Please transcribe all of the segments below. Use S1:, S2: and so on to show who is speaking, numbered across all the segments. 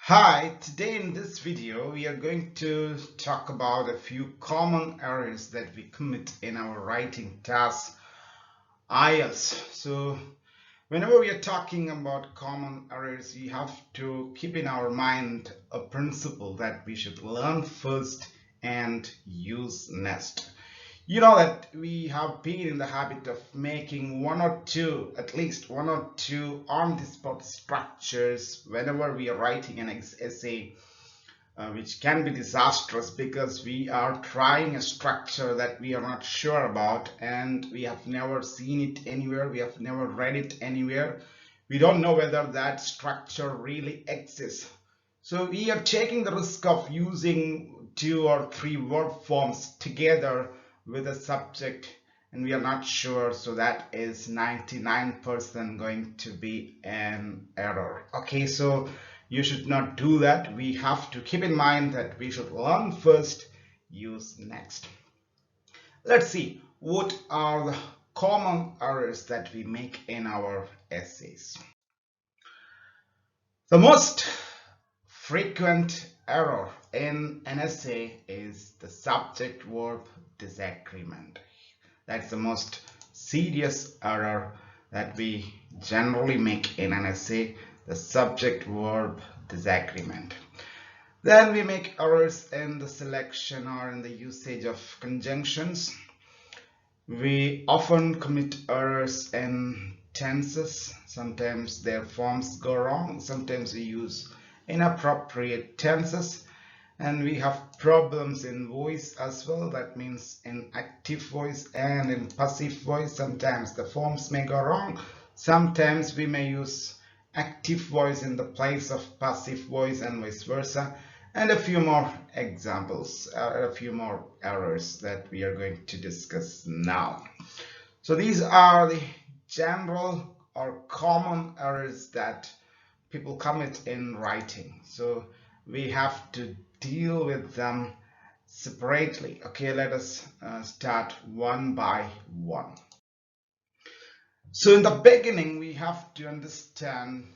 S1: Hi, today in this video we are going to talk about a few common errors that we commit in our writing task IELTS. So whenever we are talking about common errors, we have to keep in our mind a principle that we should learn first and use next. You know that we have been in the habit of making at least one or two on the spot structures whenever we are writing an essay, which can be disastrous because we are trying a structure that we are not sure about and we have never seen it anywhere, we have never read it anywhere. We don't know whether that structure really exists. So we are taking the risk of using two or three verb forms together with a subject and we are not sure, so that is 99% going to be an error. Okay, so you should not do that. We have to keep in mind that we should learn first, use next. Let's see what are the common errors that we make in our essays. The most frequent error in an essay is the subject-verb disagreement. That's the most serious error that we generally make in an essay, the subject-verb disagreement. Then we make errors in the selection or in the usage of conjunctions. We often commit errors in tenses. Sometimes their forms go wrong. Sometimes we use inappropriate tenses. And we have problems in voice as well. That means in active voice and in passive voice. Sometimes the forms may go wrong. Sometimes we may use active voice in the place of passive voice and vice versa. And a few more examples, a few more errors that we are going to discuss now. So these are the general or common errors that people commit in writing. So we have to deal with them separately. Okay, let us start one by one. So in the beginning, we have to understand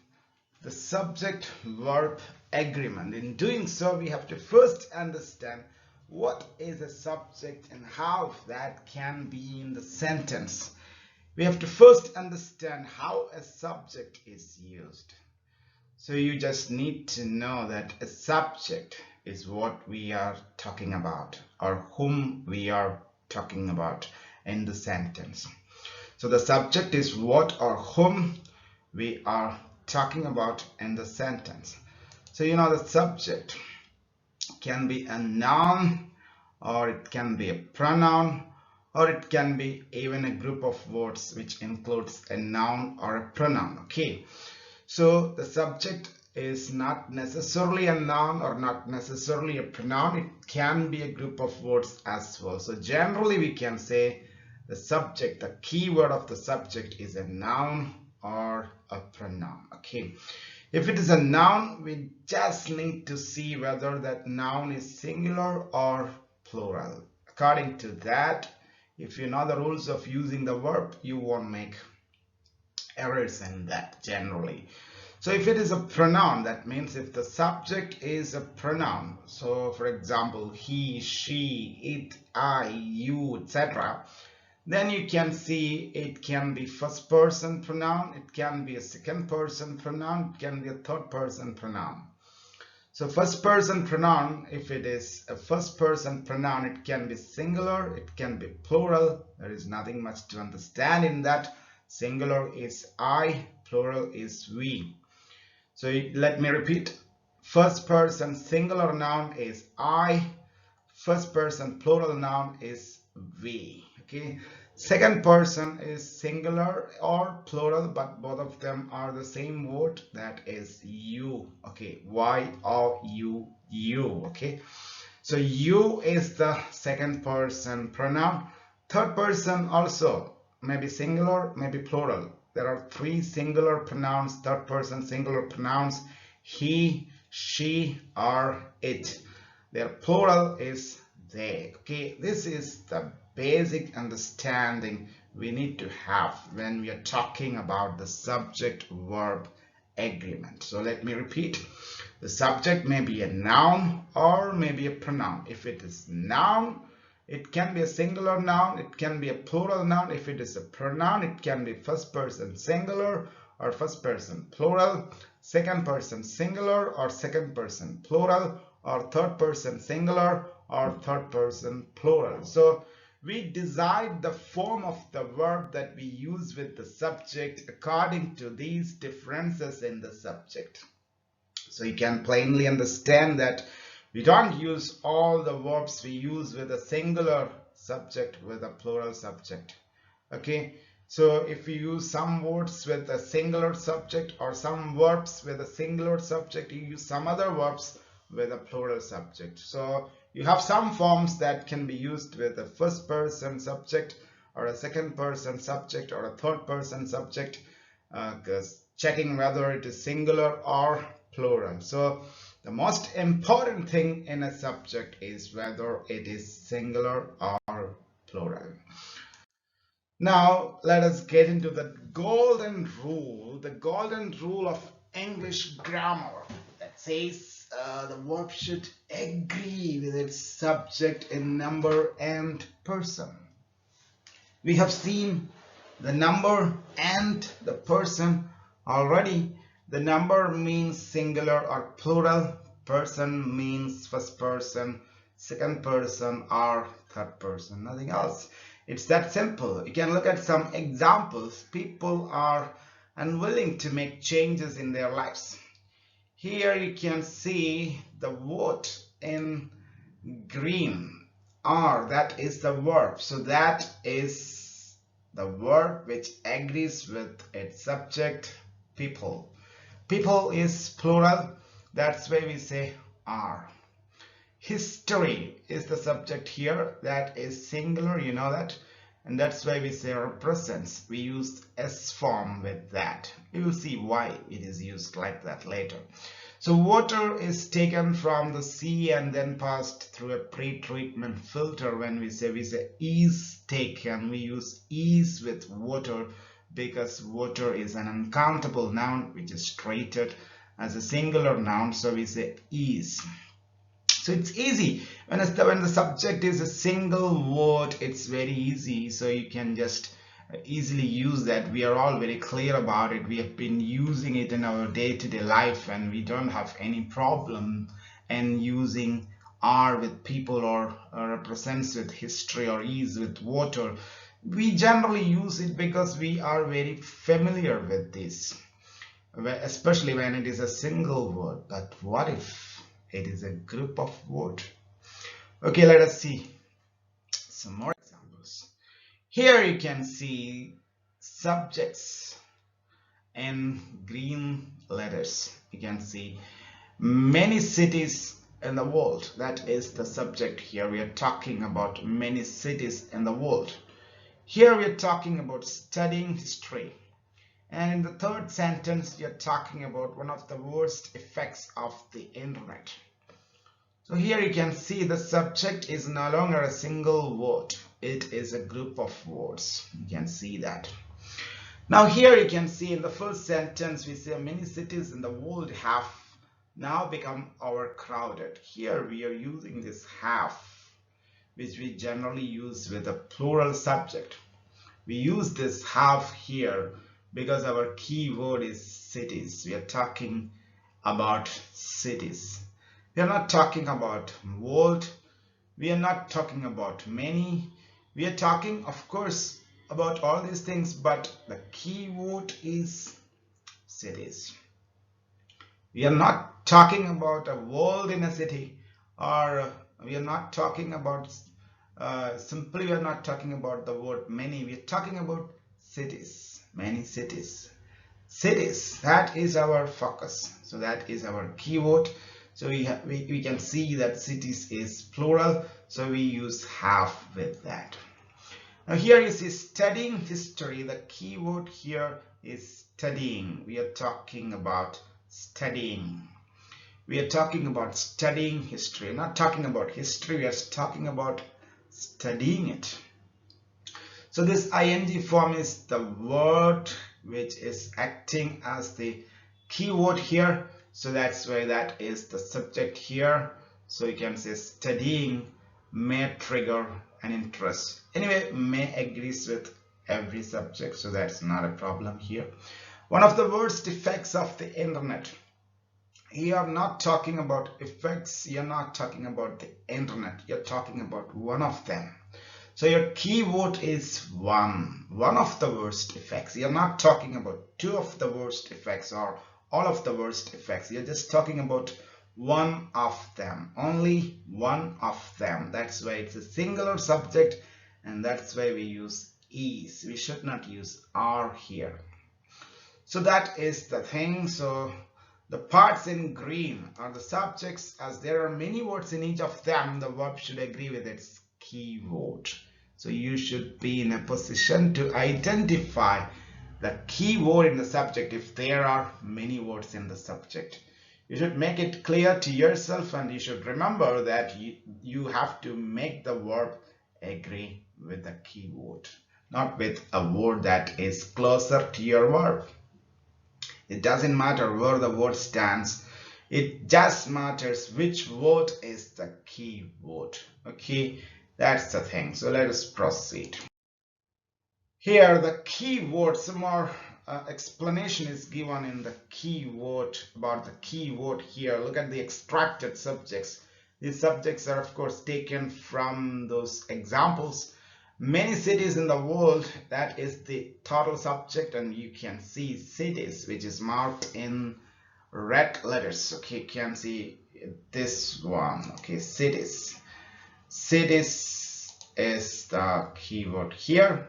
S1: the subject-verb agreement. In doing so, we have to first understand what is a subject and how that can be in the sentence. We have to first understand how a subject is used. So you just need to know that a subject is what we are talking about or whom we are talking about in the sentence. So the subject is what or whom we are talking about in the sentence. So you know the subject can be a noun or it can be a pronoun or it can be even a group of words which includes a noun or a pronoun. Okay, so the subject is not necessarily a noun or not necessarily a pronoun. It can be a group of words as well. So generally we can say the subject, the key word of the subject is a noun or a pronoun. Okay, if it is a noun, we just need to see whether that noun is singular or plural. According to that, if you know the rules of using the verb, you won't make errors in that generally. So if it is a pronoun, that means if the subject is a pronoun, so for example he, she, it, I, you, etc., then you can see it can be first person pronoun, it can be a second person pronoun, it can be a third person pronoun. So first person pronoun, if it is a first person pronoun, it can be singular, it can be plural. There is nothing much to understand in that. Singular is I, plural is we. So let me repeat. First person singular noun is I, first person plural noun is we. Okay, second person is singular or plural, but both of them are the same word, that is you. Okay, Y-O-U, you. Okay, so you is the second person pronoun. Third person also maybe singular, maybe plural. There are three singular pronouns, third person singular pronouns: he, she, or it. Their plural is they. Okay, this is the basic understanding we need to have when we are talking about the subject verb agreement. So let me repeat. The subject may be a noun or maybe a pronoun. If it is noun, it can be a singular noun, it can be a plural noun. If it is a pronoun, it can be first person singular or first person plural, second person singular or second person plural, or third person singular or third person plural. So we decide the form of the verb that we use with the subject according to these differences in the subject. So you can plainly understand that we don't use all the verbs we use with a singular subject with a plural subject. Okay, so if you use some words with a singular subject or some verbs with a singular subject, you use some other verbs with a plural subject. So you have some forms that can be used with a first person subject or a second person subject or a third person subject, checking whether it is singular or plural. So the most important thing in a subject is whether it is singular or plural. Now let us get into the golden rule of English grammar that says the verb should agree with its subject in number and person. We have seen the number and the person already. The number means singular or plural, person means first person, second person or third person, nothing else. It's that simple. You can look at some examples. People are unwilling to make changes in their lives. Here you can see the word in green, or that is the verb. So that is the verb which agrees with its subject, people. People is plural, that's why we say are. History is the subject here, that is singular, you know that, and that's why we say represents. We used S form with that. We will see why it is used like that later. So water is taken from the sea and then passed through a pre-treatment filter. When we say is taken, we use is with water because water is an uncountable noun which is treated as a singular noun, so we say is. So it's easy. When the subject is a single word, it's very easy. So you can just easily use that. We are all very clear about it. We have been using it in our day-to-day life, and we don't have any problem in using are with people or represents with history or is with water. We generally use it because we are very familiar with this, especially when it is a single word. But what if it is a group of words? Okay, let us see some more examples. Here you can see subjects in green letters. You can see many cities in the world. That is the subject here. We are talking about many cities in the world. Here we are talking about studying history. And in the third sentence, we are talking about one of the worst effects of the internet. So here you can see the subject is no longer a single word. It is a group of words. You can see that. Now here you can see in the first sentence, we say many cities in the world have now become overcrowded. Here we are using this have, which we generally use with a plural subject. We use this have here because our key word is cities. We are talking about cities. We are not talking about world. We are not talking about many. We are talking, of course, about all these things, but the key word is cities. We are not talking about a world in a city, or we are not talking about simply we are not talking about the word many. We are talking about cities, many cities. Cities, that is our focus. So that is our keyword. So we can see that cities is plural, so we use have with that. Now here you see studying history. The key word here is studying. We are talking about studying. We are talking about studying history. We're not talking about history, we are talking about studying it. So this ing form is the word which is acting as the key word here. So that's why that is the subject here. So you can say studying may trigger an interest. Anyway, may agrees with every subject, so that's not a problem here. One of the worst effects of the internet. You are not talking about effects, you're not talking about the internet, you're talking about one of them. So your keyword is one of the worst effects. You're not talking about two of the worst effects or all of the worst effects. You're just talking about one of them, only one of them. That's why it's a singular subject, and that's why we use is. We should not use are here. So that is the thing. So the parts in green are the subjects. As there are many words in each of them, the verb should agree with its keyword. So you should be in a position to identify the keyword in the subject if there are many words in the subject. You should make it clear to yourself, and you should remember that you have to make the verb agree with the keyword, not with a word that is closer to your verb. It doesn't matter where the word stands. It just matters which word is the key word. Okay, that's the thing. So let us proceed. Here the key word, some more explanation is given in the key word about the key word here. Look at the extracted subjects. These subjects are of course taken from those examples. Many cities in the world, that is the total subject, and you can see cities, which is marked in red letters. Okay, you can see this one. Okay, cities. Cities is the keyword here,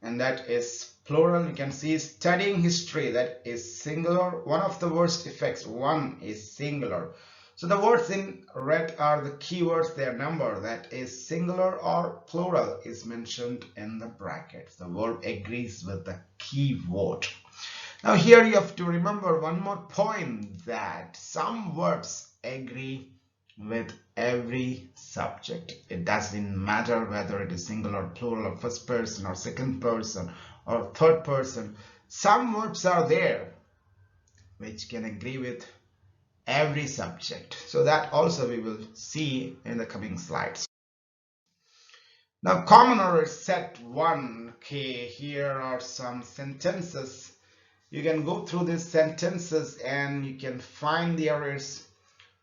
S1: and that is plural. You can see studying history, that is singular. One of the worst effects, one is singular. So the words in red are the keywords, their number, that is singular or plural, is mentioned in the brackets. The verb agrees with the keyword. Now here you have to remember one more point, that some verbs agree with every subject. It doesn't matter whether it is singular, plural, or first person, or second person, or third person. Some verbs are there which can agree with every subject. So that also we will see in the coming slides. Now common error set 1. Okay, here are some sentences. You can go through these sentences and you can find the errors.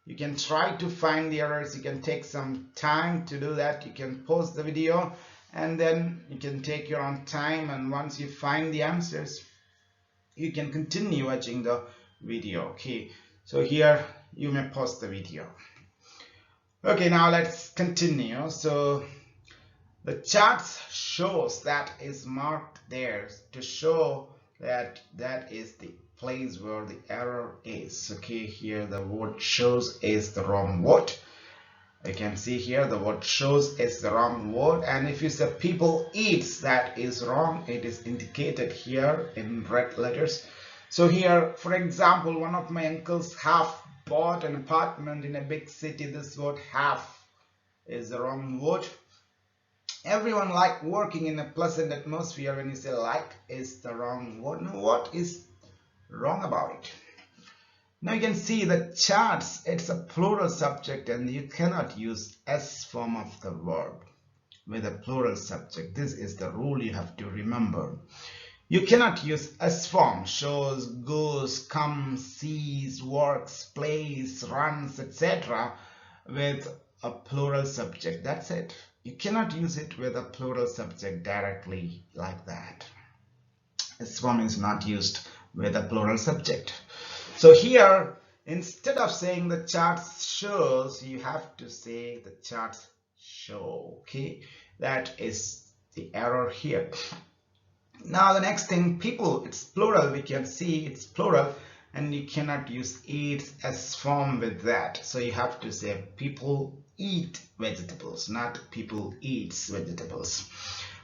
S1: You can try to find the errors. You can take some time to do that. You can pause the video and then you can take your own time, and once you find the answers you can continue watching the video. Okay, so here you may pause the video. Okay, now let's continue. So the charts shows, that is marked there to show that that is the place where the error is. Okay, here the word shows is the wrong word. You can see here the word shows is the wrong word, and if you say people eats, that is wrong. It is indicated here in red letters. So here, for example, one of my uncles have bought an apartment in a big city. This word have is the wrong word. Everyone like working in a pleasant atmosphere. When you say like is the wrong word. Now what is wrong about it? Now you can see the charts, it's a plural subject, and you cannot use S form of the verb with a plural subject. This is the rule you have to remember. You cannot use S form, shows, goes, comes, sees, works, plays, runs, etc. with a plural subject. That's it. You cannot use it with a plural subject directly like that. S form is not used with a plural subject. So here, instead of saying the charts shows, you have to say the charts show. Okay, that is the error here. Now the next thing, people, it's plural. We can see it's plural, and you cannot use eats as form with that. So you have to say people eat vegetables, not people eats vegetables.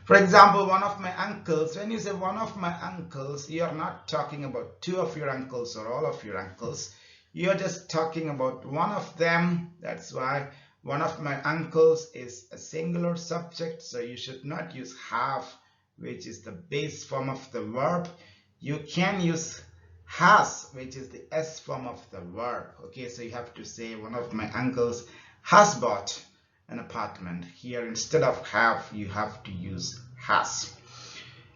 S1: For example, one of my uncles, when you say one of my uncles, you are not talking about two of your uncles or all of your uncles. You are just talking about one of them. That's why one of my uncles is a singular subject. So you should not use have, which is the base form of the verb. You can use has, which is the S form of the verb. Okay, so you have to say one of my uncles has bought an apartment. Here instead of have, you have to use has.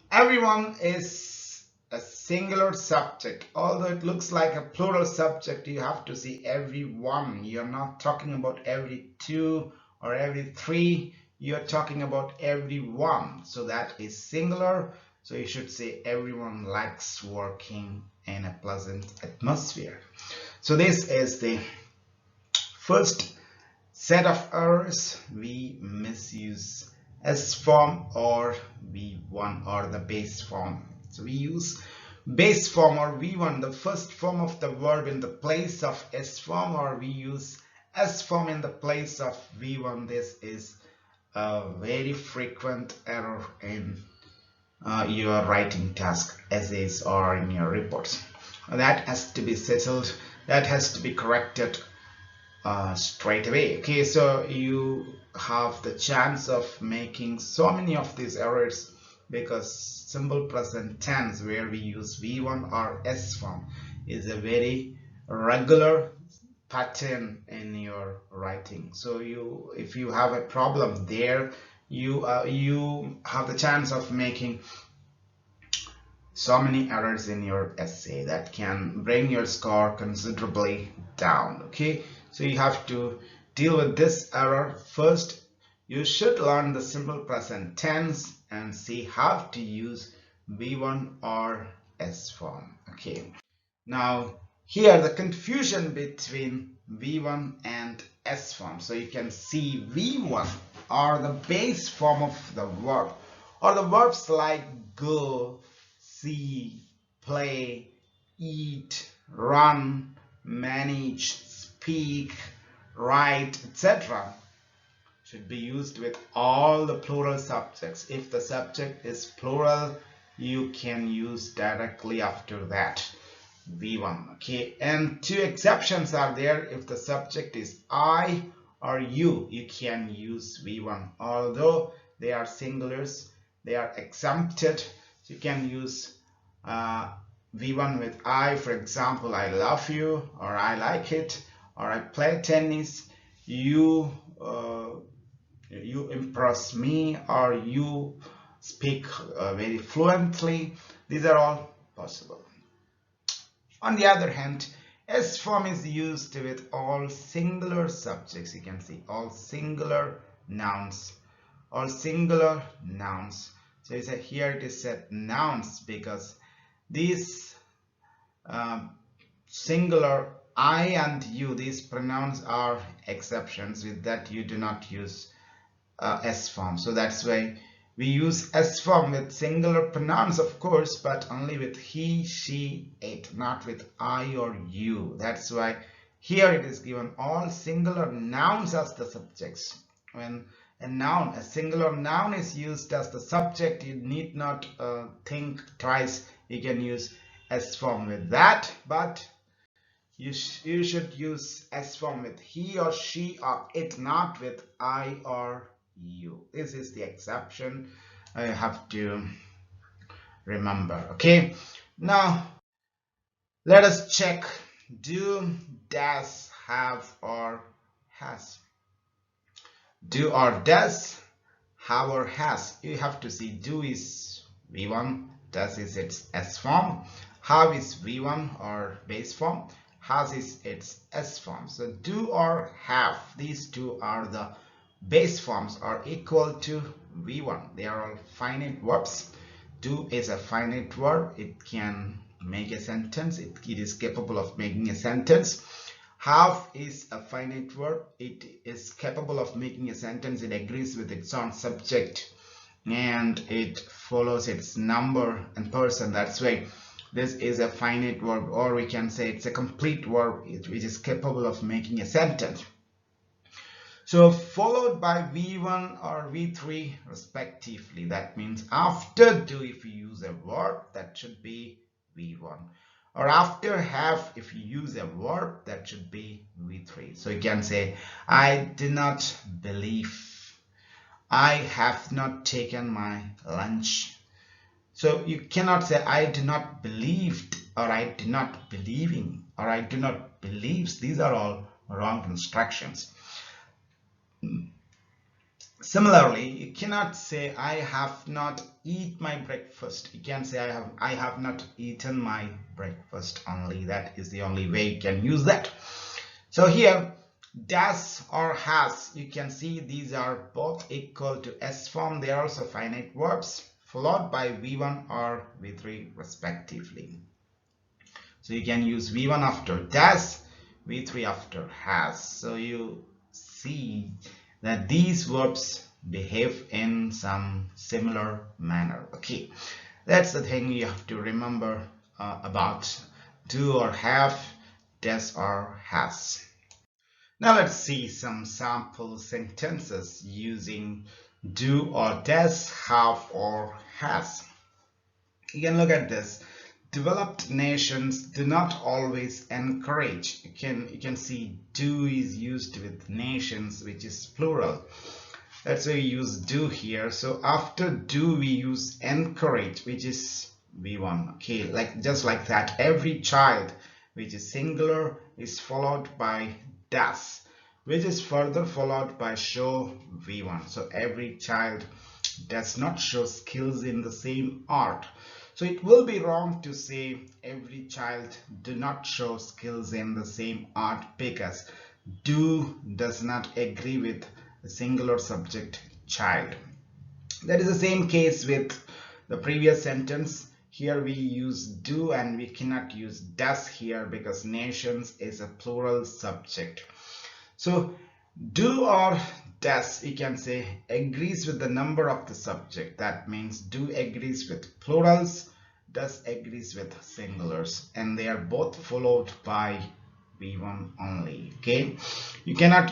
S1: Everyone is a singular subject. Although it looks like a plural subject, you have to see everyone. You're not talking about every two or every three. You're talking about everyone. So that is singular. So you should say everyone likes working in a pleasant atmosphere. So this is the first set of errors. We misuse S form or V1 or the base form. So we use base form or V1, the first form of the verb, in the place of S form, or we use S form in the place of V1. This is a very frequent error in your writing task, essays, or in your reports. That has to be settled. That has to be corrected straight away. Okay, so you have the chance of making so many of these errors because simple present tense, where we use V1 or S form, is a very regular pattern in your writing. So if you have a problem there, you have the chance of making so many errors in your essay that can bring your score considerably down. Okay, so you have to deal with this error. First, you should learn the simple present tense and see how to use V1 or S form. Okay, now here the confusion between V1 and S form. So you can see V1 are the base form of the verb, or the verbs like go, see, play, eat, run, manage, speak, write, etc. should be used with all the plural subjects. If the subject is plural, you can use directly after that V1. Okay, and two exceptions are there. If the subject is I or you can use V1. Although they are singulars, they are exempted. So you can use V1 with I. For example, I love you, or I like it, or I play tennis. You impress me, or you speak very fluently. These are all possible. On the other hand, S form is used with all singular subjects. You can see all singular nouns. All singular nouns. So here it is said nouns because these singular I and you, these pronouns are exceptions. With that, you do not use S form. So that's why we use S form with singular pronouns, of course, but only with he, she, it, not with I or you. That's why here it is given all singular nouns as the subjects. When a singular noun is used as the subject, you need not think twice. You can use S form with that, but you should use S form with he or she or it, not with I or you. This is the exception I have to remember. Okay, now let us check do, does, have, or has. Do or does, have or has. You have to see do is V1, does is its S form, have is V1 or base form, has is its S form. So do or have, these two are the base forms, are equal to V1. They are all finite verbs. Do is a finite verb. It can make a sentence. It is capable of making a sentence. Have is a finite verb. It is capable of making a sentence. It agrees with its own subject and it follows its number and person. That's why this is a finite verb, or we can say it's a complete verb which is capable of making a sentence. So followed by V1 or V3 respectively. That means after do, if you use a verb, that should be V1. Or after have, if you use a verb, that should be V3. So you can say, I do not believe. I have not taken my lunch. So you cannot say, I do not believe or I do not believing, or I do not believes. These are all wrong constructions. Similarly, you cannot say I have not eat my breakfast. You can say I have not eaten my breakfast only. That is the only way you can use that. So here, does or has, you can see these are both equal to S form. They are also finite verbs followed by V1 or V3 respectively. So you can use V1 after does, V3 after has. So you see that these verbs behave in some similar manner. Okay, that's the thing you have to remember about do or have, does or has. Now let's see some sample sentences using do or does, have or has. You can look at this. Developed nations do not always encourage. You can see do is used with nations, which is plural. That's why we use do here. So after do we use encourage, which is V1. Okay, like just like that, every child, which is singular, is followed by does, which is further followed by show V1. So every child does not show skills in the same art. So it will be wrong to say every child do not show skills in the same art, because do does not agree with the singular subject child. That is the same case with the previous sentence. Here we use do and we cannot use does here because nations is a plural subject. So do or does, you can say, agrees with the number of the subject. That means do agrees with plurals, does agrees with singulars, and they are both followed by V1 only. Okay, you cannot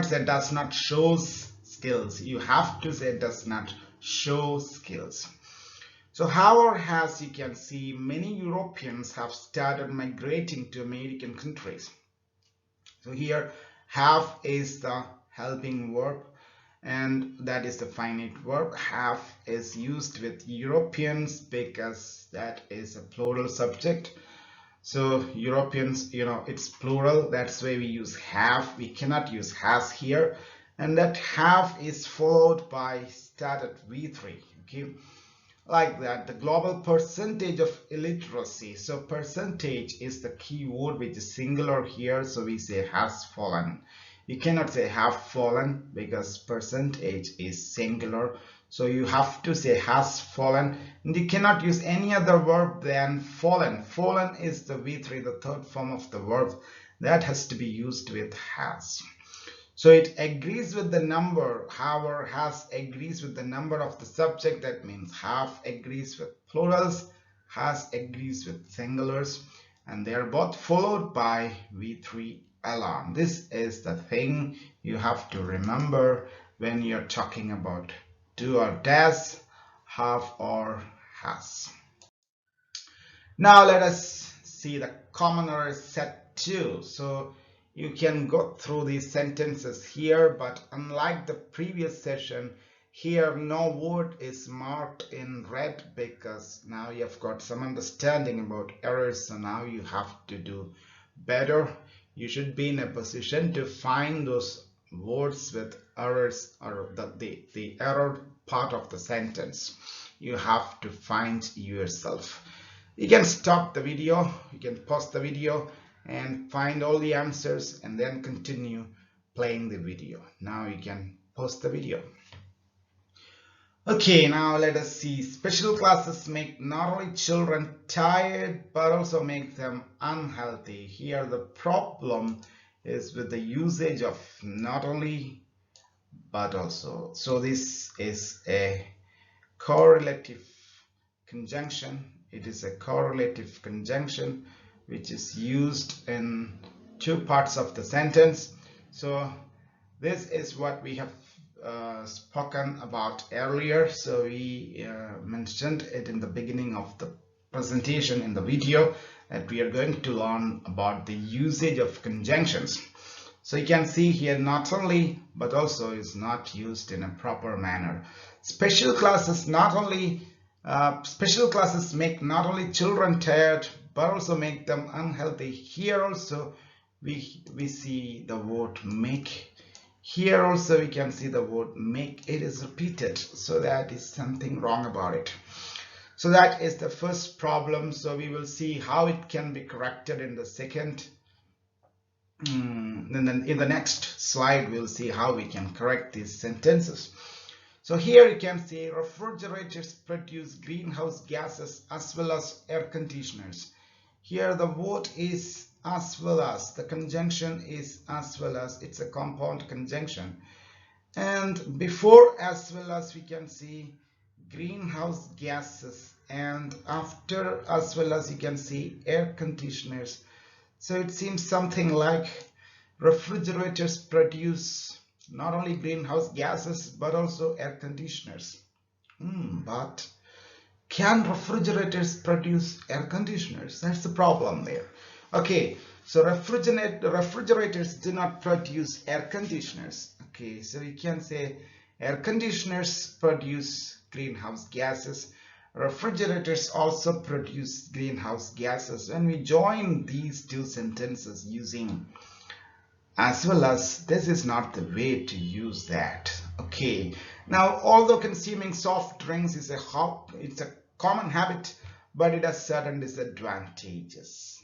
S1: say does not shows skills. You have to say does not show skills. So have or has, you can see many Europeans have started migrating to American countries. So here have is the helping verb, and that is the finite verb. Have is used with Europeans because that is a plural subject. So Europeans, it's plural. That's why we use have. We cannot use has here. And that have is followed by started V3. Okay, like that. The global percentage of illiteracy. So percentage is the key word, which is singular here. So we say has fallen. You cannot say have fallen because percentage is singular. So you have to say has fallen, and you cannot use any other verb than fallen. Fallen is the V3, the third form of the verb. That has to be used with has. So it agrees with the number. However, has agrees with the number of the subject. That means have agrees with plurals, has agrees with singulars, and they are both followed by V3 alone. This is the thing you have to remember when you're talking about do or does, have or has. Now let us see the common errors set 2. So you can go through these sentences here, but unlike the previous session, here no word is marked in red because now you have got some understanding about errors. So now you have to do better. You should be in a position to find those words with errors, or the error part of the sentence. You have to find yourself. You can stop the video, you can pause the video and find all the answers and then continue playing the video. Now you can pause the video. Okay, now let us see. Special classes make not only children tired but also make them unhealthy. Here the problem is with the usage of not only but also. So this is a correlative conjunction. It is a correlative conjunction which is used in two parts of the sentence. So this is what we have spoken about earlier. So we mentioned it in the beginning of the presentation in the video that we are going to learn about the usage of conjunctions. So you can see here not only but also is not used in a proper manner. Special classes make not only children tired but also make them unhealthy. Here also we see the word make. Here also we can see the word make. It is repeated, so that is something wrong about it. So that is the first problem. So we will see how it can be corrected in the second. And then in the next slide we'll see how we can correct these sentences. So here you can see refrigerators produce greenhouse gases as well as air conditioners. Here the word is as well as, the conjunction is as well as, it's a compound conjunction. And before as well as we can see greenhouse gases, and after as well as you can see air conditioners. So it seems something like refrigerators produce not only greenhouse gases but also air conditioners. But can refrigerators produce air conditioners? That's the problem there. Okay, so refrigerators do not produce air conditioners. Okay, so you can say air conditioners produce greenhouse gases. Refrigerators also produce greenhouse gases. When we join these two sentences using as well as, this is not the way to use that. Okay, now although consuming soft drinks is it's a common habit, but it has certain disadvantages.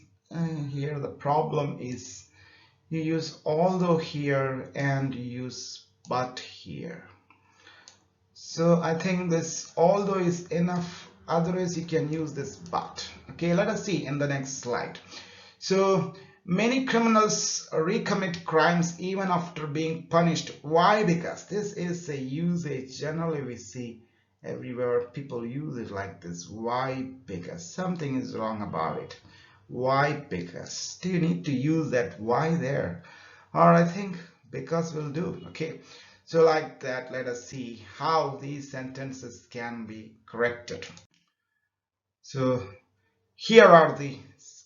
S1: Here the problem is you use although here and you use but here. So I think this although is enough, otherwise you can use this but. Okay, let us see in the next slide. So many criminals recommit crimes even after being punished. Why? Because this is a usage. Generally we see everywhere people use it like this. Why? Because something is wrong about it. Why? Because. Do you need to use that why there? Or I think because will do. Okay, so like that, let us see how these sentences can be corrected. So here are the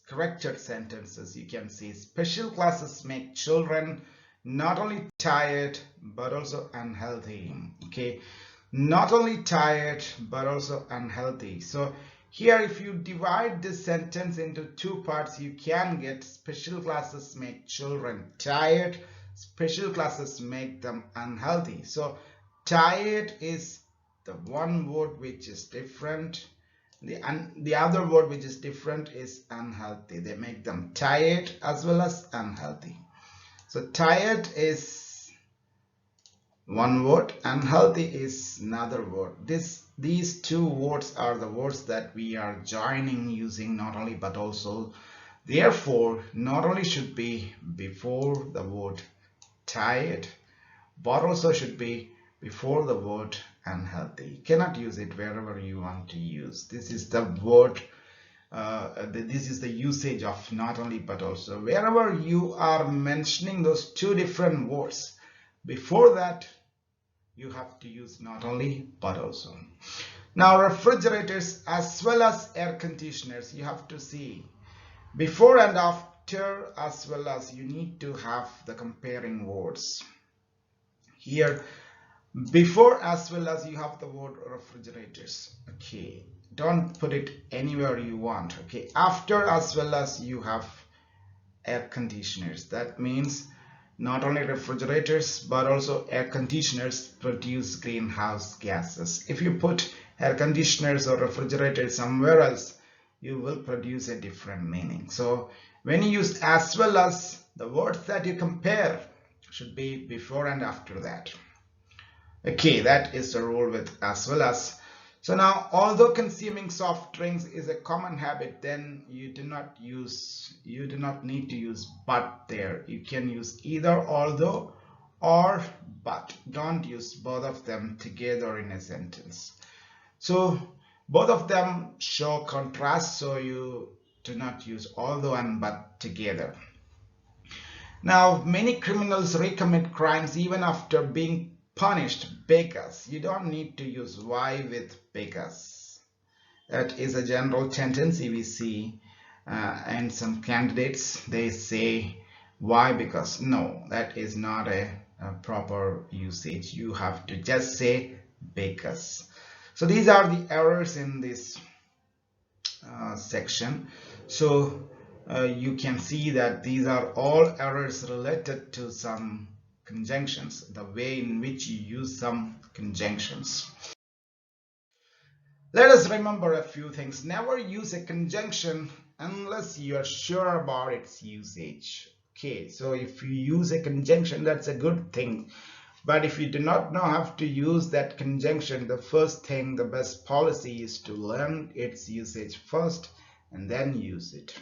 S1: corrected sentences. You can see special classes make children not only tired but also unhealthy. Okay, not only tired but also unhealthy. So here if you divide this sentence into two parts, you can get special classes make children tired, special classes make them unhealthy. So tired is the one word which is different. The other word which is different is unhealthy. They make them tired as well as unhealthy. So tired is one word, unhealthy is another word. These two words are the words that we are joining using not only but also. Therefore, not only should be before the word tired, but also should be before the word unhealthy. You cannot use it wherever you want to use. This is the word, this is the usage of not only but also. Wherever you are mentioning those two different words, before that you have to use not only but also. Now refrigerators as well as air conditioners, you have to see before and after as well as, you need to have the comparing words. Here before as well as you have the word refrigerators. Okay, don't put it anywhere you want. Okay, after as well as you have air conditioners. That means not only refrigerators but also air conditioners produce greenhouse gases. If you put air conditioners or refrigerators somewhere else, you will produce a different meaning. So when you use as well as, the words that you compare should be before and after that. Okay, that is the rule with as well as. So now, although consuming soft drinks is a common habit, then you do not need to use but there. You can use either although or but. Don't use both of them together in a sentence. So both of them show contrast, so you do not use although and but together. Now, many criminals recommit crimes even after being punished because. You don't need to use why with because. That is a general tendency we see, and some candidates, they say why because. No, that is not a proper usage. You have to just say because. So these are the errors in this section. So you can see that these are all errors related to some conjunctions, the way in which you use some conjunctions. Let us remember a few things. Never use a conjunction unless you are sure about its usage. Okay, so if you use a conjunction, that's a good thing. But if you do not know how to use that conjunction, the first thing, the best policy is to learn its usage first and then use it.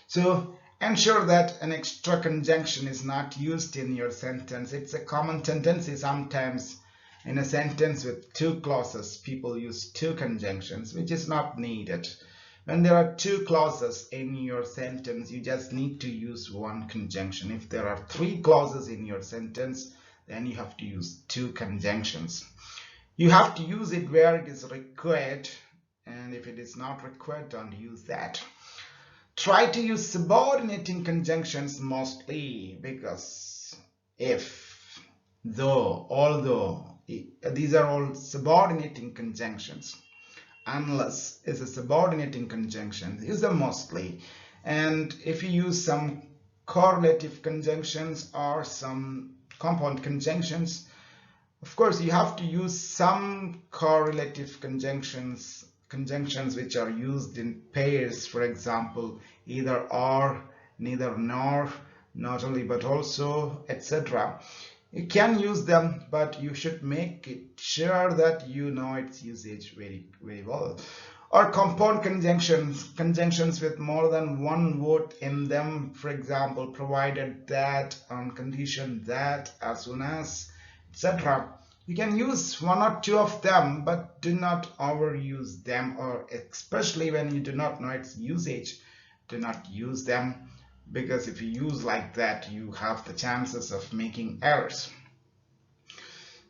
S1: So ensure that an extra conjunction is not used in your sentence. It's a common tendency sometimes in a sentence with two clauses, people use two conjunctions, which is not needed. When there are two clauses in your sentence, you just need to use one conjunction. If there are three clauses in your sentence, then you have to use two conjunctions. You have to use it where it is required, and if it is not required, don't use that. Try to use subordinating conjunctions mostly, because if, though, although, these are all subordinating conjunctions. Unless is a subordinating conjunction, use them mostly. And if you use some correlative conjunctions or some compound conjunctions, of course you have to use some correlative conjunctions which are used in pairs, for example, either or, neither nor, not only but also, etc. You can use them, but you should make it sure that you know its usage very, very well. Or compound conjunctions with more than one word in them, for example, provided that, on condition that, as soon as, etc. You can use one or two of them, but do not overuse them, or especially when you do not know its usage, do not use them, because if you use like that, you have the chances of making errors.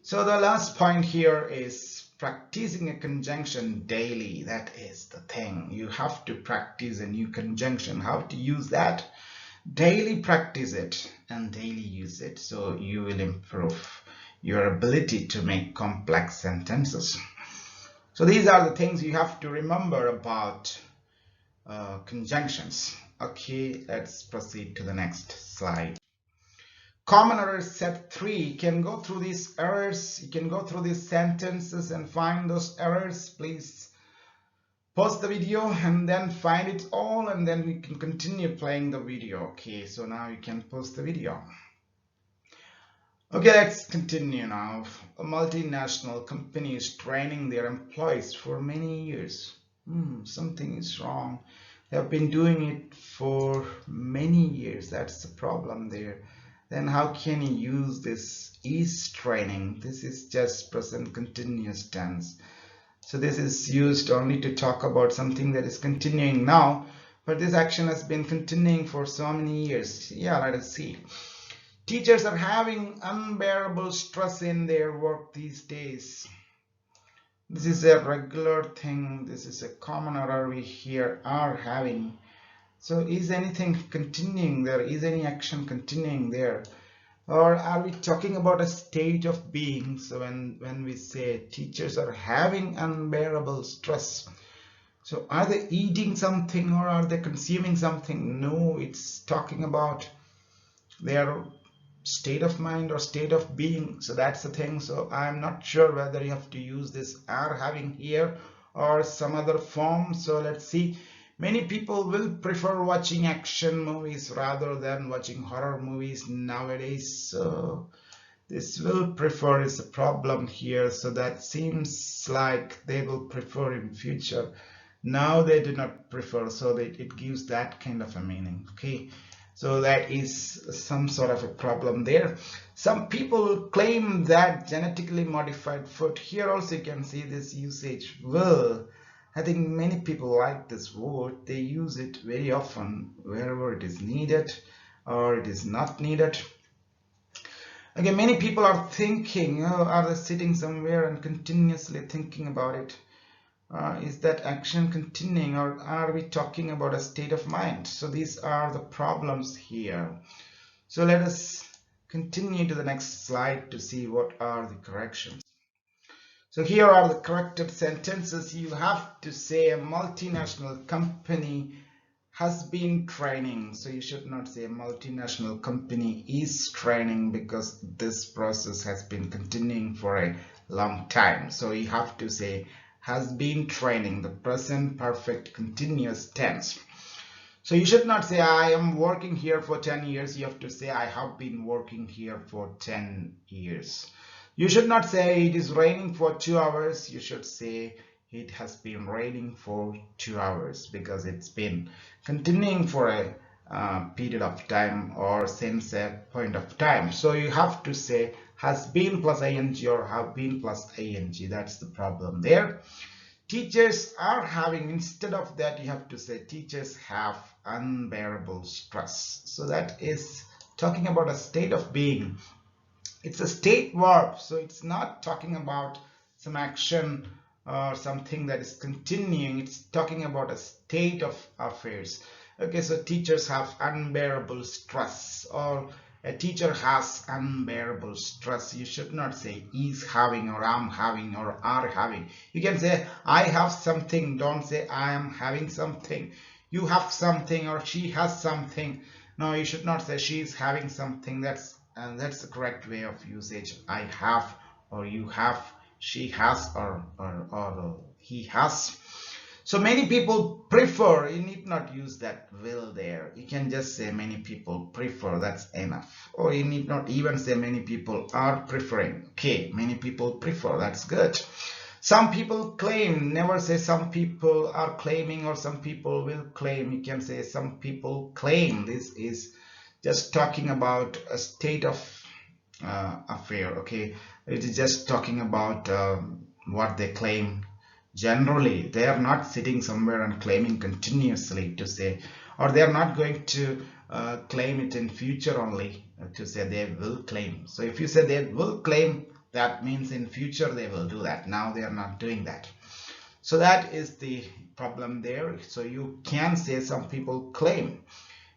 S1: So the last point here is practicing a conjunction daily. That is the thing. You have to practice a new conjunction. How to use that? Daily practice it and daily use it, so you will improve your ability to make complex sentences. So these are the things you have to remember about conjunctions. Okay, let's proceed to the next slide. Common errors set 3. You can go through these errors, you can go through these sentences and find those errors. Please pause the video and then find it all, and then we can continue playing the video. Okay, so now you can pause the video. Okay, let's continue now. A multinational company is training their employees for many years. Something is wrong. They have been doing it for many years. That's the problem there. Then how can you use this is training? This is just present continuous tense. So this is used only to talk about something that is continuing now, but this action has been continuing for so many years. Yeah, let us see. Teachers are having unbearable stress in their work these days. This is a regular thing. This is a common error we here are having. So is anything continuing there? Is any action continuing there? Or are we talking about a state of being? So when we say teachers are having unbearable stress, so are they eating something or are they consuming something? No, it's talking about their state of mind or state of being. So that's the thing. So I'm not sure whether you have to use this are having here or some other form. So let's see. Many people will prefer watching action movies rather than watching horror movies nowadays. So this will prefer is a problem here. So that seems like they will prefer in future. Now they do not prefer, so it gives that kind of a meaning. Okay, so that is some sort of a problem there. Some people claim that genetically modified food. Here also you can see this usage will. I think many people like this word. They use it very often wherever it is needed or it is not needed. Again, many people are thinking, are they sitting somewhere and continuously thinking about it? Is that action continuing, or are we talking about a state of mind? So these are the problems here. So let us continue to the next slide to see what are the corrections. So here are the corrected sentences. You have to say a multinational company has been training. So you should not say multinational company is training, because this process has been continuing for a long time. So you have to say has been training, the present perfect continuous tense. So you should not say I am working here for 10 years. You have to say I have been working here for 10 years. You should not say it is raining for 2 hours. You should say it has been raining for 2 hours, because it's been continuing for a period of time or since a point of time. So you have to say has been plus ing or have been plus ing. That's the problem there. Teachers are having, instead of that you have to say teachers have unbearable stress. So that is talking about a state of being. It's a state verb, so it's not talking about some action or something that is continuing. It's talking about a state of affairs. Okay, so teachers have unbearable stress, or a teacher has unbearable stress. You should not say is having or am having or are having. You can say I have something. Don't say I am having something. You have something or she has something. No, you should not say she is having something. That's the correct way of usage. I have or you have, she has or he has. So many people prefer, you need not use that will there. You can just say many people prefer, that's enough. Or you need not even say many people are preferring. Okay, many people prefer, that's good. Some people claim, never say some people are claiming or some people will claim. You can say some people claim. This is just talking about a state of affair. Okay, it is just talking about what they claim. Generally, they are not sitting somewhere and claiming continuously to say, or they are not going to claim it in future only to say they will claim. So if you say they will claim, that means in future they will do that. Now they are not doing that. So that is the problem there. So you can say some people claim.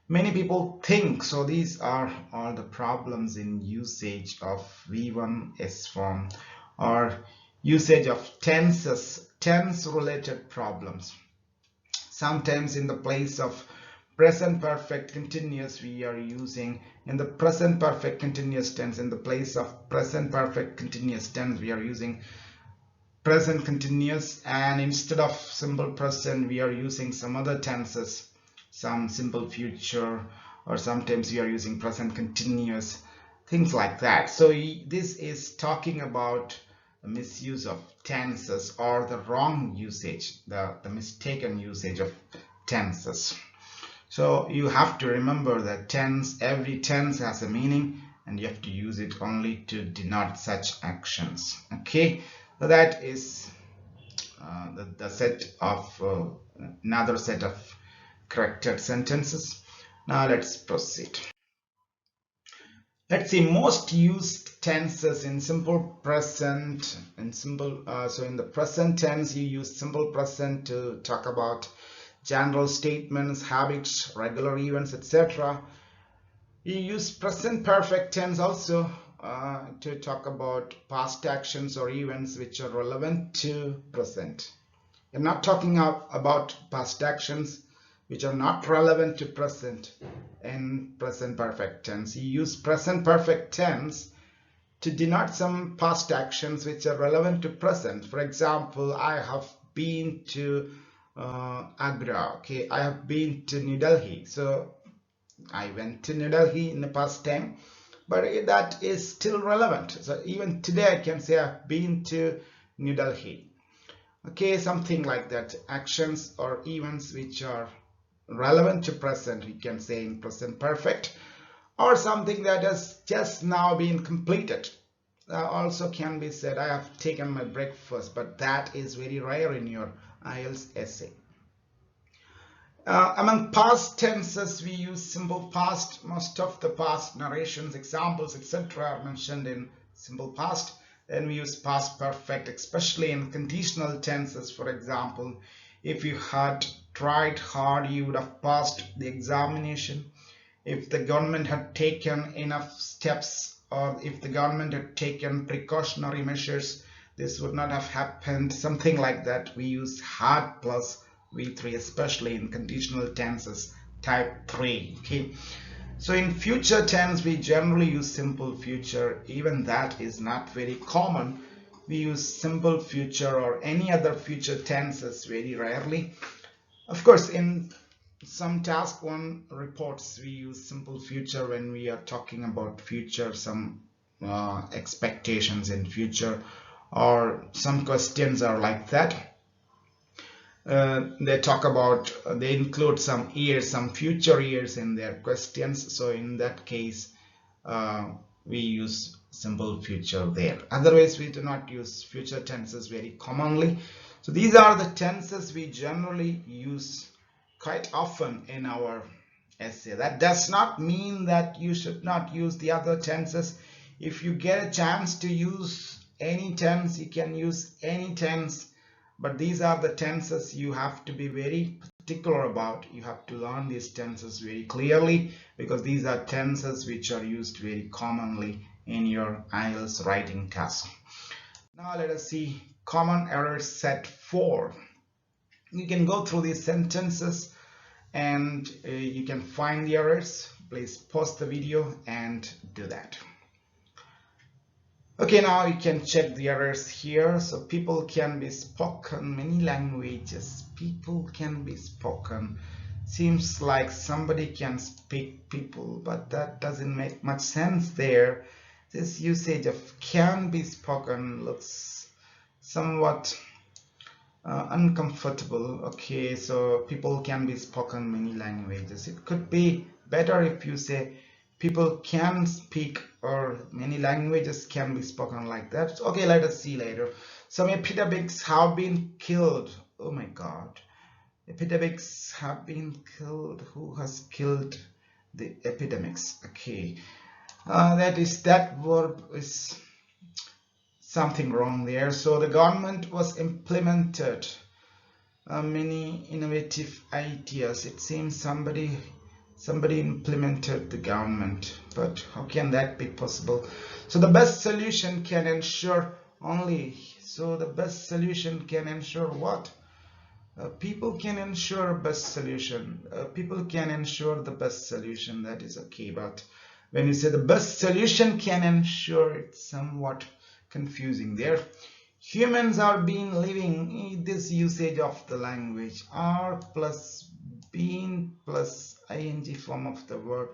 S1: Many people think. So these are all the problems in usage of V1S form or usage of tenses, tense related problems. Sometimes in the place of present perfect continuous we are using, in the present perfect continuous tense, in the place of present perfect continuous tense we are using present continuous, and instead of simple present we are using some other tenses, some simple future, or sometimes we are using present continuous, things like that. So this is talking about the misuse of tenses or the wrong usage, the mistaken usage of tenses. So you have to remember that tense, every tense has a meaning and you have to use it only to denote such actions. Okay, so that is the set of another set of corrected sentences. Now let's proceed. Let's see most used tenses in simple present. So in the present tense you use simple present to talk about general statements, habits, regular events, etc. You use present perfect tense also to talk about past actions or events which are relevant to present. You're not talking about past actions which are not relevant to present in present perfect tense. You use present perfect tense to denote some past actions which are relevant to present. For example, I have been to Agra. Okay, I have been to New Delhi. So I went to New Delhi in the past time, but that is still relevant. So even today I can say I've been to New Delhi. Okay, something like that. Actions or events which are relevant to present, we can say in present perfect, or something that has just now been completed. Also can be said I have taken my breakfast, but that is very rare in your IELTS essay. Among past tenses we use simple past. Most of the past narrations, examples, etc. are mentioned in simple past. Then we use past perfect, especially in conditional tenses. For example, if you had tried hard, you would have passed the examination. If the government had taken enough steps, or if the government had taken precautionary measures, this would not have happened. Something like that. We use had plus V3, especially in conditional tenses type 3. Okay, so in future tense we generally use simple future. Even that is not very common. We use simple future or any other future tenses very rarely. Of course, in some task 1 reports we use simple future when we are talking about future, some expectations in future, or some questions are like that. They talk about, they include some years, some future years in their questions. So in that case, we use simple future there. Otherwise, we do not use future tenses very commonly. So these are the tenses we generally use quite often in our essay. That does not mean that you should not use the other tenses. If you get a chance to use any tense, you can use any tense. But these are the tenses you have to be very particular about. You have to learn these tenses very clearly, because these are tenses which are used very commonly in your IELTS writing task. Now let us see common errors set 4. You can go through these sentences and you can find the errors. Please pause the video and do that. Okay, now you can check the errors here. So people can be spoken many languages. People can be spoken. Seems like somebody can speak people, but that doesn't make much sense there. This usage of can be spoken looks somewhat uncomfortable. Okay, so people can be spoken many languages. It could be better if you say people can speak or many languages can be spoken, like that. Okay, let us see later. Some epidemics have been killed. Oh my God. Epidemics have been killed. Who has killed the epidemics? Okay. That verb is something wrong there. So the government was implemented many innovative ideas. It seems somebody implemented the government, but how can that be possible? So the best solution can ensure only. So the best solution can ensure what? People can ensure best solution. People can ensure the best solution. That is okay. But when you say the best solution can ensure, it's somewhat confusing there. Humans are being living, this usage of the language, are plus been plus ing form of the verb.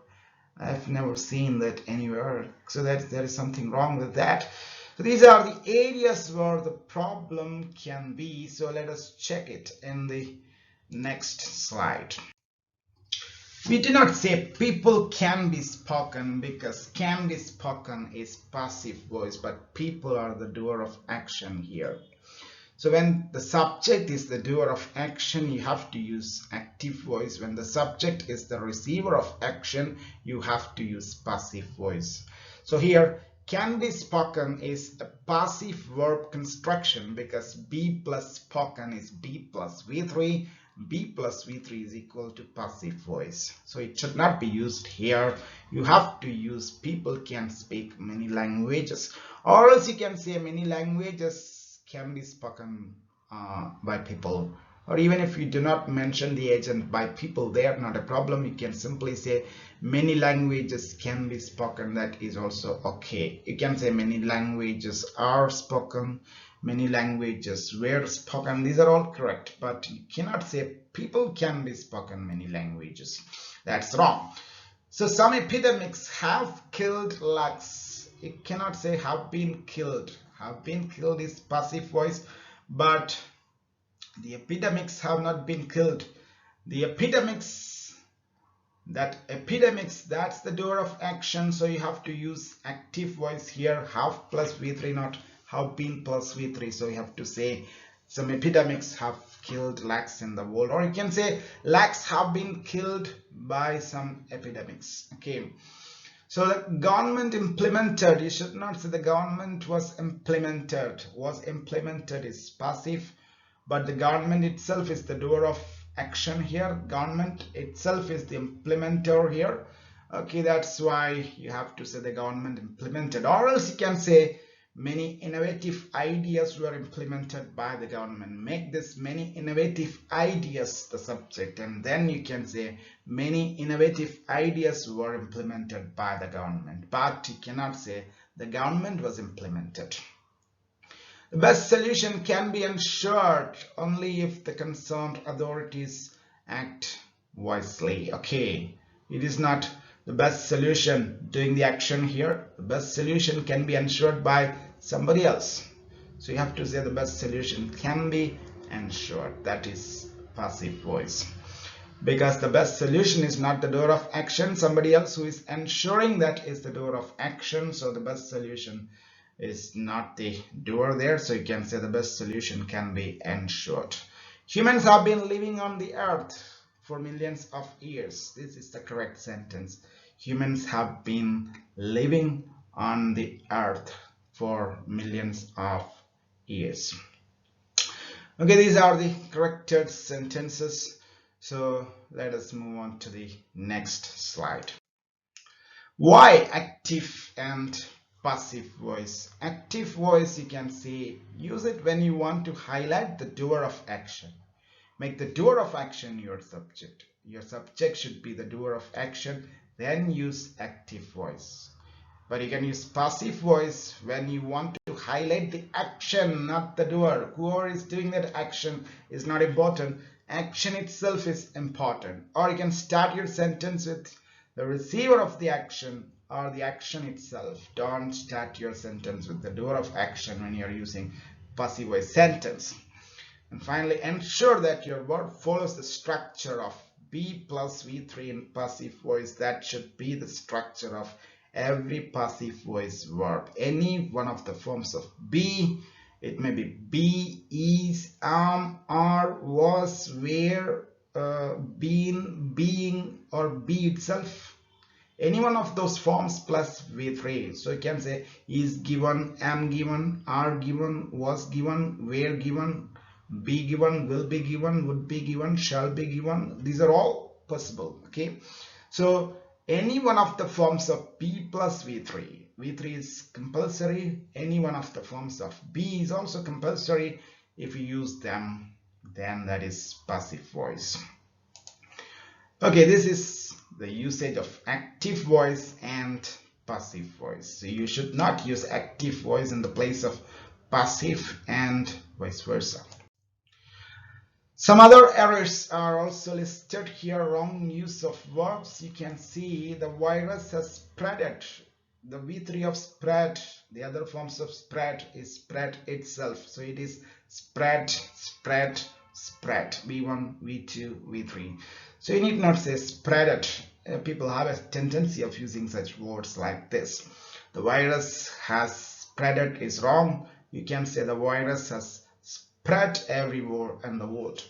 S1: I've never seen that anywhere, so that there is something wrong with that. So these are the areas where the problem can be. So let us check it in the next slide. We do not say people can be spoken, because can be spoken is passive voice, but people are the doer of action here. So when the subject is the doer of action, you have to use active voice. When the subject is the receiver of action, you have to use passive voice. So here, can be spoken is a passive verb construction, because be plus spoken is be plus V3. Be plus V3 is equal to passive voice. So it should not be used here. You have to use people can speak many languages, or else you can say many languages can be spoken by people. Or even if you do not mention the agent by people there, not a problem. You can simply say many languages can be spoken. That is also okay. You can say many languages are spoken, many languages were spoken. These are all correct, but you cannot say people can be spoken many languages. That's wrong. So some epidemics have killed lakhs. You cannot say have been killed. Have been killed is passive voice, but the epidemics have not been killed. The epidemics, that's the doer of action. So you have to use active voice here, have plus V3, not have been plus V3. So you have to say some epidemics have killed lakhs in the world, or you can say lakhs have been killed by some epidemics. Okay. So the government implemented, you should not say the government was implemented. Was implemented is passive, but the government itself is the doer of action here. Government itself is the implementer here. Okay, that's why you have to say the government implemented, or else you can say Many innovative ideas were implemented by the government. Make this many innovative ideas the subject, and then you can say many innovative ideas were implemented by the government, but you cannot say the government was implemented. The best solution can be ensured only if the concerned authorities act wisely. Okay, it is not the best solution doing the action here. The best solution can be ensured by somebody else. So you have to say the best solution can be ensured. That is passive voice. Because the best solution is not the door of action. Somebody else who is ensuring that is the door of action. So the best solution is not the door there. So you can say the best solution can be ensured. Humans have been living on the earth for millions of years. This is the correct sentence. Humans have been living on the earth for millions of years. Okay, these are the corrected sentences. So let us move on to the next slide. Why active and passive voice? Active voice, you can say, use it when you want to highlight the doer of action. Make the doer of action your subject. Your subject should be the doer of action. Then use active voice. But you can use passive voice when you want to highlight the action, not the doer. Whoever is doing that action is not important. Action itself is important. Or you can start your sentence with the receiver of the action or the action itself. Don't start your sentence with the doer of action when you are using passive voice sentence. And finally, ensure that your word follows the structure of be plus V3 in passive voice. That should be the structure of every passive voice verb. Any one of the forms of be, it may be is, are, was, were, been, being, or be itself. Any one of those forms plus V3. So you can say is given, am given, are given, was given, were given, be given, will be given, would be given, shall be given. These are all possible. Okay, so any one of the forms of be plus V3. V3 is compulsory. Any one of the forms of be is also compulsory. If you use them, then that is passive voice. Okay, this is the usage of active voice and passive voice. So you should not use active voice in the place of passive and vice versa. Some other errors are also listed here. Wrong use of verbs. You can see the virus has spread. The V3 of spread, the other forms of spread is spread itself. So it is spread, spread, spread. V1, V2, V3. So you need not say spread. People have a tendency of using such words like this. The virus has spread is wrong. You can say the virus has spread everywhere in the world.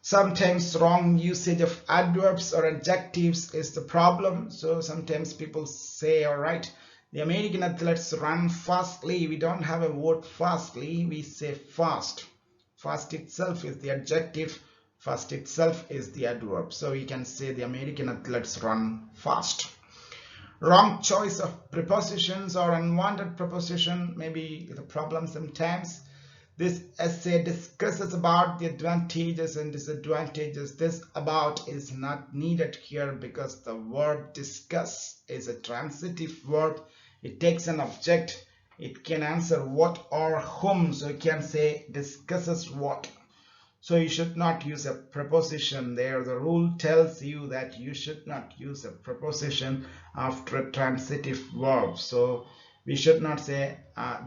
S1: Sometimes wrong usage of adverbs or adjectives is the problem. So sometimes people say, all right, the American athletes run fastly. We don't have a word fastly. We say fast. Fast itself is the adjective. Fast itself is the adverb. So we can say the American athletes run fast. Wrong choice of prepositions or unwanted preposition may be the problem sometimes. This essay discusses about the advantages and disadvantages. This about is not needed here because the verb discuss is a transitive verb. It takes an object. It can answer what or whom. So you can say discusses what. So you should not use a preposition there. The rule tells you that you should not use a preposition after a transitive verb. So we should not say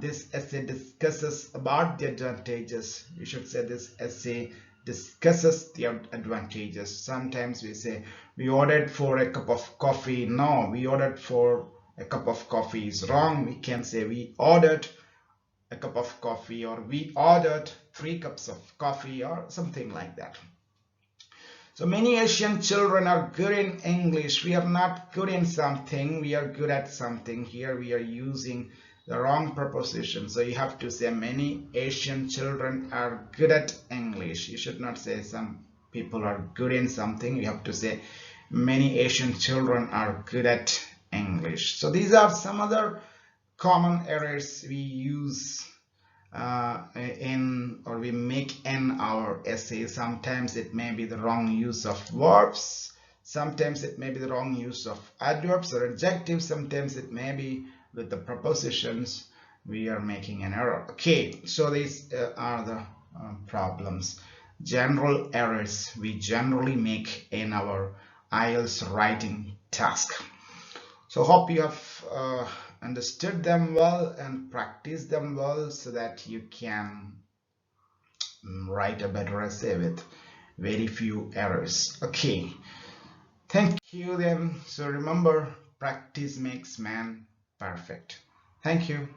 S1: this essay discusses about the advantages. You should say this essay discusses the advantages. Sometimes we say we ordered for a cup of coffee. No, we ordered for a cup of coffee is wrong. We can say we ordered a cup of coffee, or we ordered 3 cups of coffee, or something like that. So many Asian children are good in English. We are not good in something. We are good at something. Here we are using the wrong preposition. So you have to say many Asian children are good at English. You should not say some people are good in something. You have to say many Asian children are good at English. So these are some other common errors we use we make in our essay. Sometimes it may be the wrong use of verbs, sometimes it may be the wrong use of adverbs or adjectives, sometimes it may be with the prepositions we are making an error. Okay, so these are the problems, general errors we generally make in our IELTS writing task. So hope you have understood them well and practiced them well so that you can write a better essay with very few errors. Okay, thank you then. So remember, practice makes man perfect. Thank you.